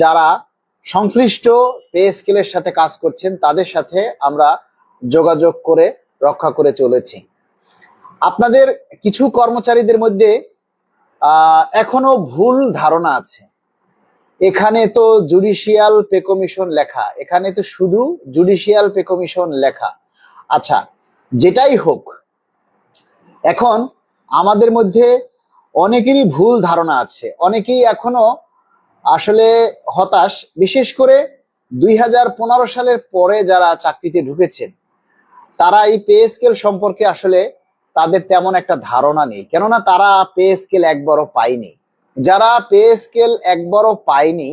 যারা সংশ্লিষ্ট পে স্কেলের সাথে কাজ করছেন তাদের সাথে আমরা যোগাযোগ করে রক্ষা করে চলেছি। আপনাদের কিছু কর্মচারীদের মধ্যে এখনো ভুল ধারণা আছে। এখানে তো জুডিশিয়াল পে কমিশন লেখা, এখানে তো শুধু জুডিশিয়াল পে কমিশন লেখা। আচ্ছা, যেটাই হোক, এখন আমাদের মধ্যে অনেকেরই ভুল ধারণা আছে, অনেকেই এখনো আসলে হতাশ। বিশেষ করে 2015 সালের পরে যারা চাকরিতে ঢুকেছেন তারা এই পে স্কেল সম্পর্কে আসলে তাদের তেমন একটা ধারণা নেই, কেননা তারা পে স্কেল একবারও পায়নি। যারা পে স্কেল একবারও পায়নি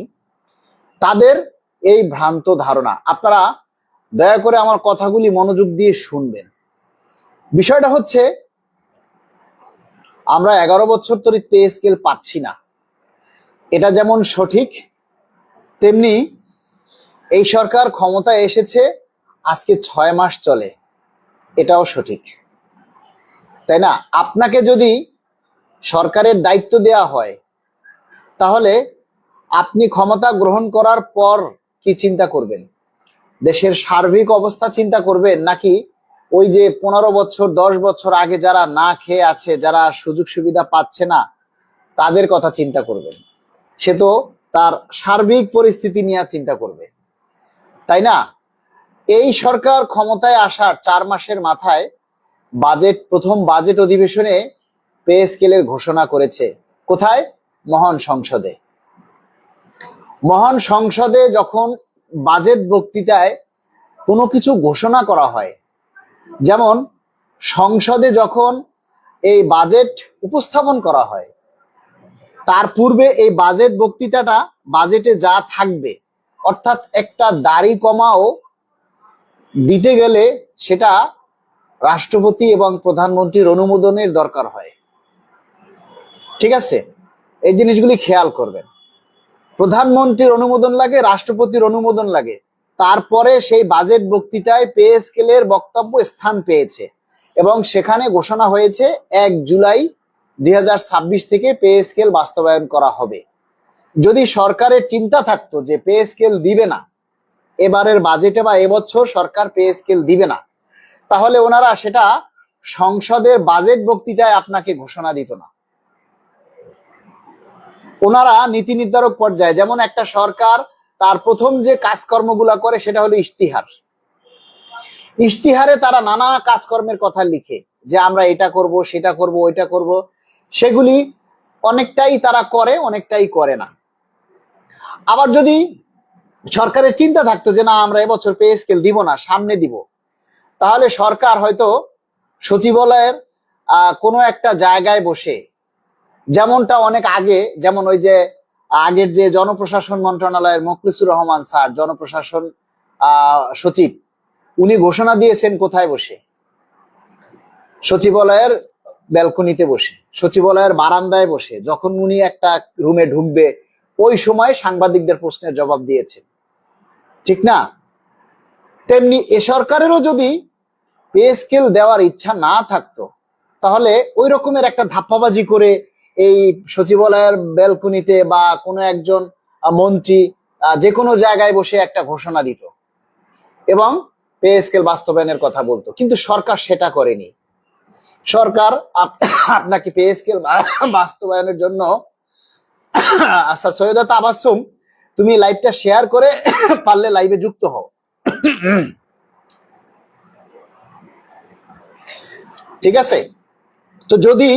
তাদের এই ভ্রান্ত ধারণা। আপনারা দয়া করে আমার কথাগুলি মনোযোগ দিয়ে শুনবেন। বিষয়টা হচ্ছে, আমরা 11 বছর ধরে পে স্কেল পাচ্ছি না, এটা যেমন সঠিক, তেমনি এই সরকার ক্ষমতায় এসেছে আজকে 6 মাস চলে, এটাও সঠিক, তাই না? আপনাকে যদি সরকারের দায়িত্ব দেয়া হয় তাহলে আপনি ক্ষমতা গ্রহণ করার পর কি চিন্তা করবেন? দেশের সার্বিক অবস্থা চিন্তা করবেন, নাকি ওই যে 15 বছর 10 বছর আগে যারা না খেয়ে আছে, যারা সুযোগ সুবিধা পাচ্ছে না তাদের কথা চিন্তা করবেন? সে তো তার সার্বিক পরিস্থিতি নিয়ে চিন্তা করবে, তাই না? এই সরকার ক্ষমতায় আসার 4 মাসের মাথায় প্রথম বাজেট অধিবেশনে পে স্কেলের ঘোষণা করেছে। কোথায়? মহান সংসদে। মহান সংসদে যখন বাজেট বক্তৃতায় কোনো কিছু ঘোষণা করা হয়, যেমন সংসদে যখন এই বাজেট উপস্থাপন করা হয়, তার পূর্বে এই বাজেট বক্তৃতাটা, বাজেটে যা থাকবে, অর্থাৎ একটা দাড়ি কমাও দিতে গেলে সেটা রাষ্ট্রপতি এবং প্রধানমন্ত্রীর অনুমোদনের দরকার হয়। ঠিক আছে, এই জিনিসগুলি খেয়াল করবেন। প্রধানমন্ত্রীর অনুমোদন লাগে, রাষ্ট্রপতির অনুমোদন লাগে, তারপরে সেই বাজেট বক্তৃতায় পে স্কেলের বক্তব্য স্থান পেয়েছে এবং সেখানে ঘোষণা হয়েছে 1 জুলাই 2026 থেকে পে স্কেল বাস্তবায়ন করা হবে। যদি সরকারের চিন্তা থাকতো যে পে স্কেল দিবে না, এবারের বাজেটে বা এবছর সরকার পে স্কেল দিবে না, তাহলে ওনারা সেটা সংসদের বাজেট বক্তৃতায় আপনাকে ঘোষণা দিত না। ওনারা নীতি নির্ধারক পর্যায়ে, যেমন একটা সরকার তার প্রথম যে কাজকর্মগুলা করে সেটা হলো ইশতিহার। ইশতিহারে তারা নানা কাজকর্মের কথা লিখে যে আমরা এটা করব, সেটা করব, ওইটা করব। সেগুলি অনেকটাই তারা করে, অনেকটাই করে না। আবার যদি সরকারের চিন্তা থাকতো যে না, আমরা এবছর পে স্কেল দিব না, সামনে দিব, তাহলে সরকার হয়তো সচিবালয়ের কোনো একটা জায়গায় বসে, যেমনটা অনেক আগে, যেমন ওই যে আগের যে জনপ্রশাসন মন্ত্রণালয়ের মোখলেসুর রহমান স্যার, জনপ্রশাসন সচিব, উনি ঘোষণা দিয়েছেন কোথায় বসে? সচিবালয়ের ব্যালকনিতে বসে, সচিবালয়ের বারান্দায় বসে, যখন উনি একটা রুমে ঢুকবে ওই সময় সাংবাদিকদের প্রশ্নের জবাব দিয়েছেন, ঠিক না? তেমনি এ সরকারেরও যদি পে স্কেল দেওয়ার ইচ্ছা না থাকতো তাহলে ওই রকমের একটা ধাপ্পাবাজি করে এই সচিবালয়ের ব্যালকনিতে বা কোনো একজন মন্ত্রী যে কোনো জায়গায় বসে একটা ঘোষণা দিত এবং পে স্কেল বাস্তবায়নের কথা বলতো, কিন্তু সরকার সেটা করেনি। সরকার আপনাকে পে স্কেল বাস্তবায়নের জন্য, আচ্ছা সৈয়দা তাবাসসুম, তুমি লাইভটা শেয়ার করে পারলে লাইভে যুক্ত হও। ঠিক আছে? তো যদি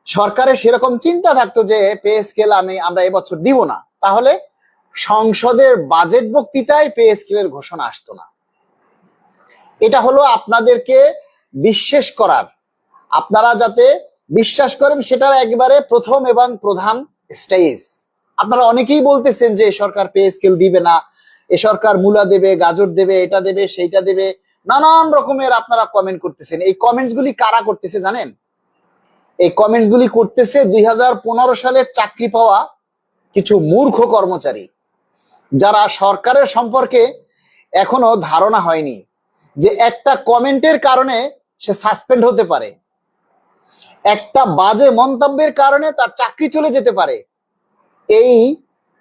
সরকারের সেরকম চিন্তা থাকতো যে পে স্কেল আমরা এবছর দিব না, তাহলে সংসদের বাজেট বক্তৃতায় পে স্কেলের ঘোষণা আসতো না। এটা হলো আপনাদেরকে বিশ্বাস করার, আপনারা যাতে বিশ্বাস করেন সেটার একেবারে প্রথম এবং প্রধান স্টেজ। আপনারা অনেকেই বলতেছেন যে সরকার পে স্কেল দিবে না, এ সরকার মূলা দেবে, গাজর দেবে, এটা দেবে, সেইটা দেবে, নানান রকমের আপনারা কমেন্ট করতেছেন। এই কমেন্টস গুলি কারা করতেছে জানেন? এই কমেন্টস গুলি করতেছে 2015 সালের চাকরি পাওয়া কিছু মূর্খ কর্মচারী, যারা সরকারের সম্পর্কে এখনো ধারণা হয়নি যে একটা কমেন্টের কারণে সে সাসপেন্ড হতে পারে, একটা বাজে মন্তব্যের কারণে তার চাকরি চলে যেতে পারে। এই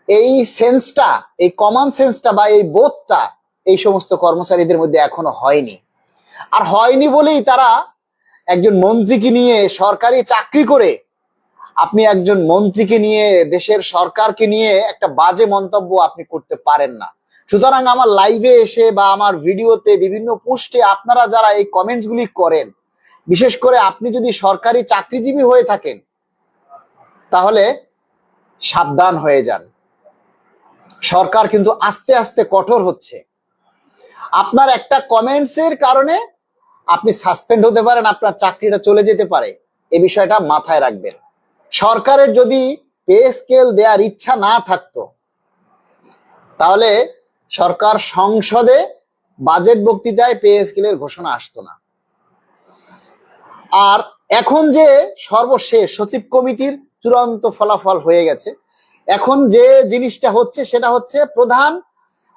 এই সেন্সটা, এই কমন সেন্সটা বা এই বোধটা এই সমস্ত কর্মচারীদের মধ্যে এখনো হয়নি। আর হয়নি বলেই তারা একজন মন্ত্রীকে নিয়ে সরকারি চাকরি করে, আপনি একজন মন্ত্রীকে নিয়ে, দেশের সরকারকে নিয়ে একটা বাজে মন্তব্য আপনি করতে পারেন না। সুতরাং আমার লাইভে এসে বা আমার ভিডিওতে বিভিন্ন পোস্টে আপনারা যারা এই কমেন্টস গুলি করেন, বিশেষ করে আপনি যদি সরকারি চাকরিজীবী হয়ে থাকেন, তাহলে সাবধান হয়ে যান। সরকার কিন্তু আস্তে আস্তে কঠোর হচ্ছে। আপনার একটা কমেন্টসের কারণে আপনি সাসপেন্ড হতে পারেন, আপনার চাকরিটা চলে যেতে পারে। এই বিষয়টা মাথায় রাখবেন। সরকারের যদি পে স্কেল দেওয়ার ইচ্ছা না থাকতো, তাহলে সরকার সংসদে বাজেট বক্তৃতায় পে স্কেলের ঘোষণা আসতো না। আর এখন যে সর্বশেষ সচিব কমিটির চূড়ান্ত ফলাফল হয়ে গেছে, এখন যে জিনিসটা হচ্ছে সেটা হচ্ছে প্রধান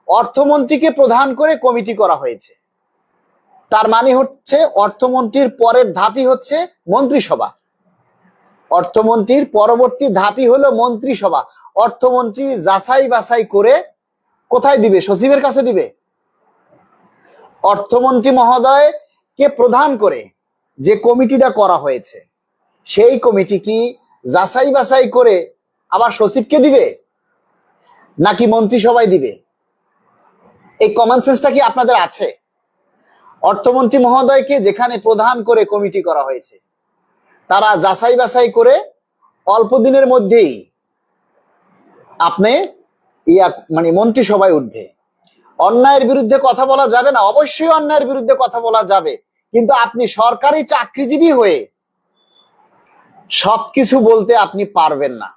অর্থমন্ত্রীকে প্রধান করে কমিটি করা হয়েছে। তার মানে হচ্ছে অর্থমন্ত্রীর পরের ধাপই হচ্ছে মন্ত্রিসভা। অর্থমন্ত্রীর পরবর্তী ধাপই হলো মন্ত্রিসভা। অর্থমন্ত্রী যাচাই বাছাই করে কোথায় দিবে? সচিবের কাছে দিবে। অর্থমন্ত্রী মহোদয়কে প্রধান করে যে কমিটিটা করা হয়েছে, সেই কমিটি কি যাচাই বাছাই করে আবার সচিবকে দিবে নাকি মন্ত্রিসভায় দিবে? এই কমন সেন্সটা কি আপনাদের আছে? অর্থমন্ত্রী মহোদয়কে যেখানে প্রধান করে কমিটি করা হয়েছে, তারা যাচাই বাছাই করে অল্প দিনের মধ্যেই আপনি মানে মন্ত্রিসভায় উঠবে। অন্যায়ের বিরুদ্ধে কথা বলা যাবে না, অবশ্যই অন্যায়ের বিরুদ্ধে কথা বলা যাবে, কিন্তু আপনি সরকারি চাকরিজীবী হয়ে সবকিছু বলতে আপনি পারবেন না।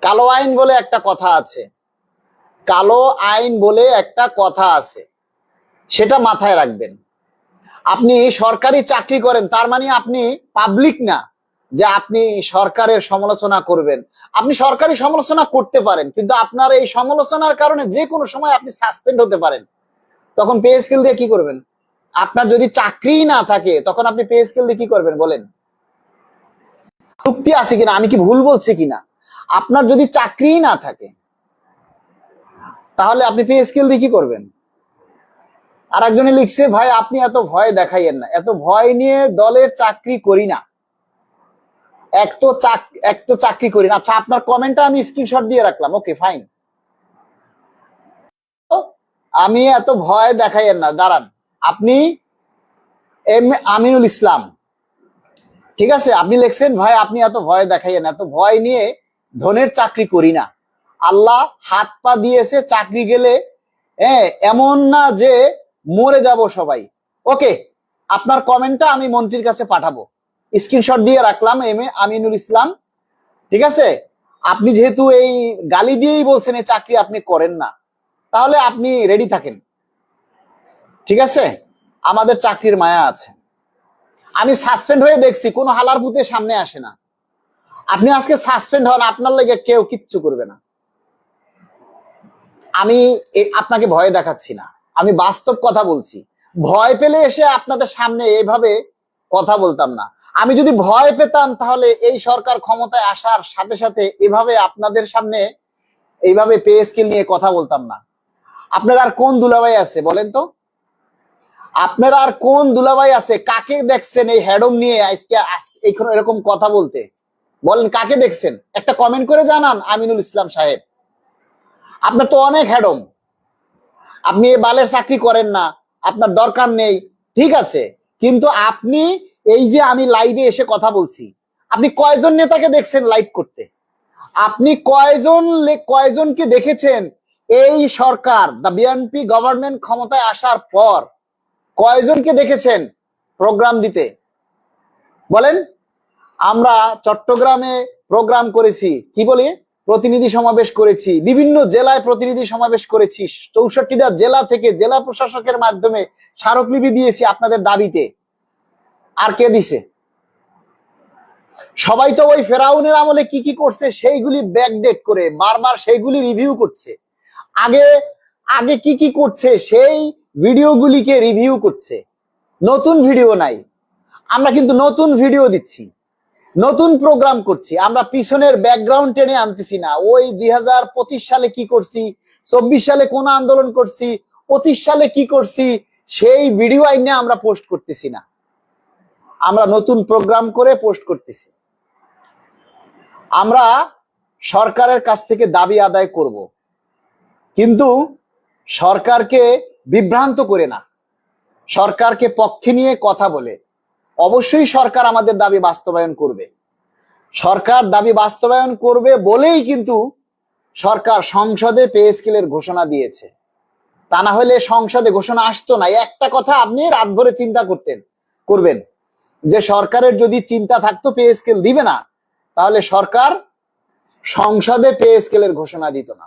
কালো আইন বলে একটা কথা আছে, কালো আইন বলে একটা কথা আছে, সেটা মাথায় রাখবেন। আপনি সরকারি চাকরি করেন, তার মানে আপনি পাবলিক না যে আপনি সরকারের সমালোচনা করবেন। আপনি সরকারি সমালোচনা করতে পারেন, কিন্তু আপনার এই সমালোচনার কারণে যে কোনো সময় আপনি সাসপেন্ড হতে পারেন। তখন পে স্কেল দিয়ে কি করবেন? আপনার যদি চাকরিই না থাকে, তখন আপনি পে স্কেল দিয়ে কি করবেন বলেন? যুক্তি আছে কিনা, আমি কি ভুল বলছি কিনা? আপনার যদি চাকরিই না থাকে, তাহলে আপনি পে স্কেল দিয়ে কি করবেন? আর একজনে লিখছে, ভাই আপনি এত ভয় দেখাইয়েন না, এত ভয় নিয়ে দলের চাকরি করি না, এক তো চাকরি করি না। আচ্ছা, আপনার কমেন্টটা আমি স্ক্রিনশট দিয়ে রাখলাম, ওকে ফাইন। আমি এত ভয় দেখাইয়েন না, দাঁড়ান, আপনি আমিনুল ইসলাম, ঠিক আছে, আপনি লিখছেন ভাই আপনি এত ভয় দেখাইয়েন, এত ভয় নিয়ে ধনের চাকরি করি না, আল্লাহ হাত পা দিয়েছে, চাকরি গেলে এমন না যে মরে যাব সবাই। ওকে, আপনার কমেন্টটা আমি মন্ত্রীর কাছে পাঠাবো, স্ক্রিনশট দিয়ে রাখলাম, আমিনুল ইসলাম, ঠিক আছে। আপনি যেহেতু এই গালি দিয়েই বলছেন এই চাকরি আপনি করেন না, তাহলে আপনি রেডি থাকেন, ঠিক আছে। আমাদের চাকরির মায়া আছে। আমি সাসপেন্ড হয়ে দেখছি কোনো হালার ভূতের সামনে আসে না। আপনি আজকে সাসপেন্ড হন, আপনার লাগে কেউ কিচ্ছু করবে না। আমি আপনাকে ভয় দেখাচ্ছি না, আমি বাস্তব কথা বলছি। ভয় পেলে এসে আপনাদের সামনে এইভাবে কথা বলতাম না। আমি যদি ভয় পেতাম, তাহলে এই সরকার ক্ষমতায় আসার সাথে সাথে এভাবে আপনাদের সামনে এইভাবে পে স্কেল নিয়ে কথা বলতাম না। আপনার আর কোন দুলাভাই আছে বলেন তো? আপনার আর কোন দুলাভাই আছে? কাকে দেখছেন এই হেডম নিয়ে আজকে এরকম কথা বলতে? বলেন কাকে দেখছেন? একটা কমেন্ট করে জানান আমিনুল ইসলাম সাহেব। আপনার তো অনেক হেডম, আপনি এই বালের চাকরি করেন না, আপনার দরকার নেই, ঠিক আছে, কিন্তু আপনি এই যে আমি লাইভে এসে কথা বলছি, আপনি কয়জন নেতাকে দেখছেন লাইভ করতে? আপনি কয়জনকে দেখেছেন এই সরকার দা বিএনপি গভর্নমেন্ট ক্ষমতায় আসার পর কয়জনকে দেখেছেন প্রোগ্রাম দিতে বলেন? আমরা চট্টগ্রামে প্রোগ্রাম করেছি, কি বলি, প্রতিনিধি সমাবেশ করেছি, বিভিন্ন জেলায় প্রতিনিধি সমাবেশ করেছি, 64টা জেলা থেকে জেলা প্রশাসকের মাধ্যমে স্মারকলিপি দিয়েছি আপনাদের দাবিতে। আর কে দিছে? সবাই তো ওই ফেরাউনের আমলে কি কি করছে সেইগুলি ব্যাকডেট করে বারবার সেইগুলি রিভিউ করছে। আগে আগে কি কি করছে সেই ভিডিওগুলিকে রিভিউ করছে। নতুন ভিডিও নাই, আমরা কিন্তু নতুন ভিডিও দিচ্ছি। নতুন প্রোগ্রাম করছি, আমরা পিছনের ব্যাকগ্রাউন্ড টেনে আনতেছি না। ওই 2025 সালে কি করছি, 24 সালে কোন আন্দোলন করছি, 25 সালে কি করছি, সেই ভিডিও আইনে আমরা পোস্ট করতেছি না। আমরা নতুন প্রোগ্রাম করে পোস্ট করতেছি। আমরা সরকারের কাছ থেকে দাবি আদায় করব, কিন্তু সরকারকে বিভ্রান্ত করে না, সরকারকে পক্ষে নিয়ে কথা বলে। অবশ্যই সরকার আমাদের দাবি বাস্তবায়ন করবে। সরকার দাবি বাস্তবায়ন করবে বলেই কিন্তু সরকার সংসদে পে স্কেলের ঘোষণা দিয়েছে। তা না হলে সংসদে ঘোষণা আসতো না। একটা কথা আপনি রাত ভরে চিন্তা করবেন যে সরকারের যদি চিন্তা থাকতো পে স্কেল দিবে না, তাহলে সরকার সংসদে পে স্কেলের ঘোষণা দিত না।